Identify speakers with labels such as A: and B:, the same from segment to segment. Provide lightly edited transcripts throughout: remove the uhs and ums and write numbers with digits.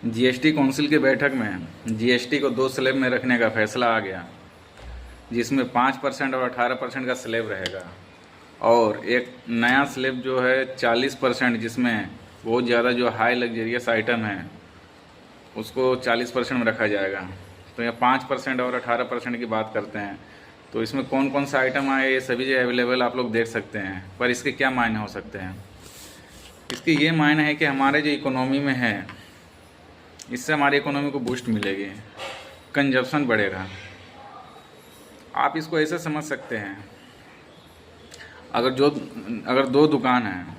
A: GST council की बैठक में जीएसटी को 2 स्लैब में रखने का फैसला आ गया, जिसमें 5% और 18% का स्लैब रहेगा और एक नया स्लैब जो है 40%, जिसमें बहुत ज़्यादा जो हाई लग्जरियस आइटम है उसको 40% में रखा जाएगा। तो यह 5% और 18% की बात करते हैं, तो इसमें कौन कौन सा आइटम आए ये सभी जो अवेलेबल आप लोग देख सकते हैं। पर इसके क्या मायने हो सकते हैं? इसके ये मायने है कि हमारे जो इकोनॉमी में है, इससे हमारी इकोनॉमी को बूस्ट मिलेगी, कंजप्शन बढ़ेगा। आप इसको ऐसे समझ सकते हैं, अगर 2 दुकान हैं,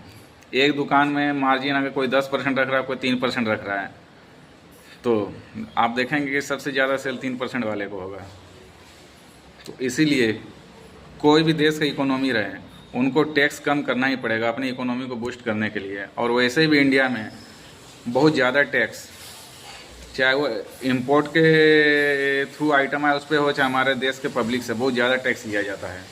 A: एक दुकान में मार्जिन अगर कोई 10% रख रहा है, कोई 3% रख रहा है, तो आप देखेंगे कि सबसे ज़्यादा सेल 3% वाले को होगा। तो इसीलिए कोई भी देश का इकोनॉमी रहे, उनको टैक्स कम करना ही पड़ेगा अपनी इकोनॉमी को बूस्ट करने के लिए। और वैसे भी इंडिया में बहुत ज़्यादा टैक्स, चाहे वो इंपोर्ट के थ्रू आइटम है उस पर हो, चाहे हमारे देश के पब्लिक से बहुत ज़्यादा टैक्स लिया जाता है।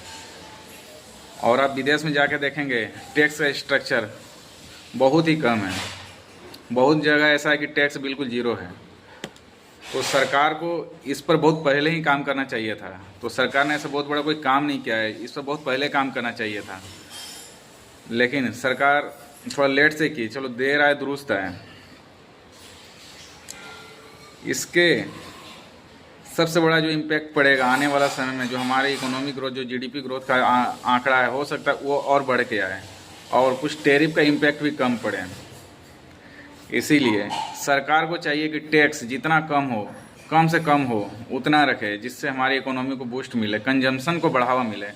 A: और आप विदेश में जाके देखेंगे टैक्स का स्ट्रक्चर बहुत ही कम है, बहुत जगह ऐसा है कि टैक्स बिल्कुल ज़ीरो है। तो सरकार को इस पर बहुत पहले ही काम करना चाहिए था। तो सरकार ने ऐसा बहुत बड़ा कोई काम नहीं किया है, इस पर बहुत पहले काम करना चाहिए था, लेकिन सरकार थोड़ा लेट से की। चलो देर आए दुरुस्त आए। इसके सबसे बड़ा जो इम्पैक्ट पड़ेगा आने वाला समय में, जो हमारे इकोनॉमिक ग्रोथ, जो जीडीपी ग्रोथ का आंकड़ा है, हो सकता है वो और बढ़ के आए और कुछ टैरिफ का इम्पैक्ट भी कम पड़े। इसीलिए सरकार को चाहिए कि टैक्स जितना कम से कम हो उतना रखे, जिससे हमारी इकोनॉमी को बूस्ट मिले, कंजम्पशन को बढ़ावा मिले।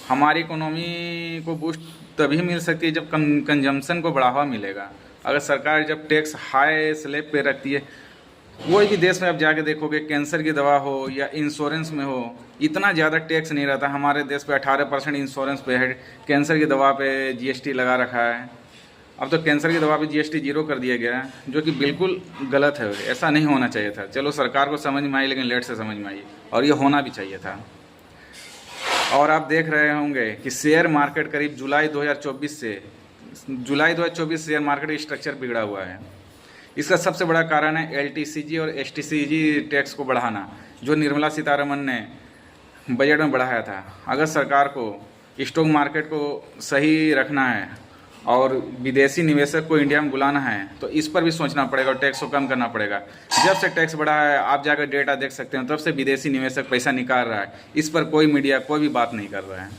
A: हमारी इकोनॉमी को बूस्ट तभी मिल सकती है जब कंजम्पशन को बढ़ावा मिलेगा। अगर सरकार जब टैक्स हाई स्लैब पे रखती है, कोई भी देश में आप जाके देखोगे, कैंसर की दवा हो या इंश्योरेंस में हो, इतना ज़्यादा टैक्स नहीं रहता। हमारे देश पे 18% इंश्योरेंस पे है, कैंसर की दवा पे जीएसटी लगा रखा है। अब तो कैंसर की दवा पे जीएसटी 0 कर दिया गया है, जो कि बिल्कुल गलत है। ऐसा नहीं होना चाहिए था। चलो सरकार को समझ में आई, लेकिन लेट से समझ में आई, और ये होना भी चाहिए था। और आप देख रहे होंगे कि शेयर मार्केट करीब जुलाई 2024 शेयर मार्केट का स्ट्रक्चर बिगड़ा हुआ है। इसका सबसे बड़ा कारण है एलटीसीजी और एसटीसीजी टैक्स को बढ़ाना, जो निर्मला सीतारमन ने बजट में बढ़ाया था। अगर सरकार को स्टॉक मार्केट को सही रखना है और विदेशी निवेशक को इंडिया में बुलाना है, तो इस पर भी सोचना पड़ेगा और टैक्स को कम करना पड़ेगा। जब से टैक्स बढ़ा है, आप जाकर डेटा देख सकते हैं, तब से विदेशी निवेशक पैसा निकाल रहा है। इस पर कोई मीडिया कोई भी बात नहीं कर रहा है।